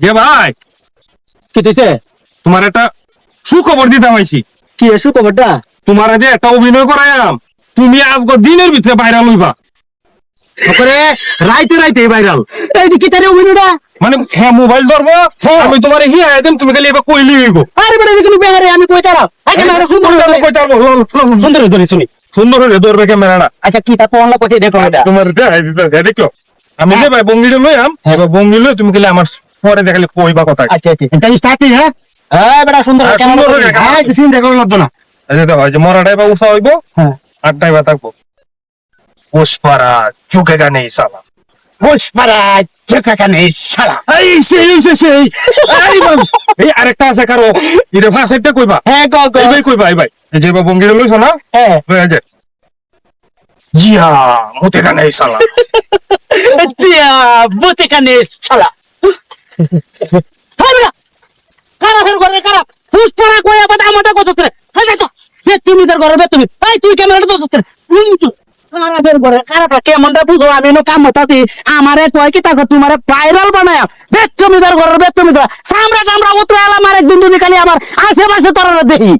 যে ভাই কি দিছে? তোমার একটা সুখবর দিতাম আইছি। কি এসু খবরটা? তোমার যে একটা অভিনয় করাইলাম, তুমি আজকে দিনের ভিতরে ভাইরাল হইবা। করে রাইতে রাইতে ভাইরাল। এই যে কি তারে অভিনয়টা? মানে হ্যাঁ মোবাইল ধরবো, আমি তোমার হিয়া দেন, তুমি খালি এবার কইলি হইব। আরে বড় দেখি বেহারে আমি কই তারা। আগে মারা সুন্দর কই চালবো, সুন্দর ধরে শুনি। সুন্দর হলে ধরবে ক্যামেরাটা। আচ্ছা কি তা কোনলা কই দেখো এটা। তোমার দেখাই দিতে দেখো। আমি যে ভাই বঙ্গিলে লইয়াম, এবার বঙ্গিলে তুমি খালি আমার পরে দেখালে কইবা কথা। আচ্ছা আচ্ছা তাই স্টার্ট নি হ্যাঁ। হ্যাঁ বড় সুন্দর হ্যাঁ, কেমন সুন্দর করে? হয়ে গেল। হ্যাঁ যে সিন দেখো লাগতো না। আচ্ছা দেখো, যে মরাটাই বা উষা হইব, হ্যাঁ আটটাই বা থাকবো। পুষ্পারা চুকে গানে সালা। পুষ্পারা চোখা কানে শালা। এই সেই এই আরেকটা আছে কারো এটা ফার্স্টটা কইবা। হ্যাঁ গো গো। এই ভাই কইবা, এই ভাই এই যে বা বঙ্গিলে লইছ না, হ্যাঁ এই যে জিয়া মতে গানে সালা। দিয়া বতে কানে শালা। হ্যাঁ বড় কারা ফের করে কারা পুষ্পারা কই আবার আমাটা কত করে। হ্যাঁ তো বে তুমি তার ঘরে বে তুমি। এই তুই ক্যামেরাটা তো সত্য। কারা ফের করে কারাটা কেমনটা বুঝো আমি নো কাম মতাছি আমারে কয় কি তাকে তোমারে ভাইরাল বানায়া বে তুমি তার ঘরে বে তুমি সামরা সামরা উতরা এলা মারে দিন দিন খালি আমার আশেপাশে তোরা দেখি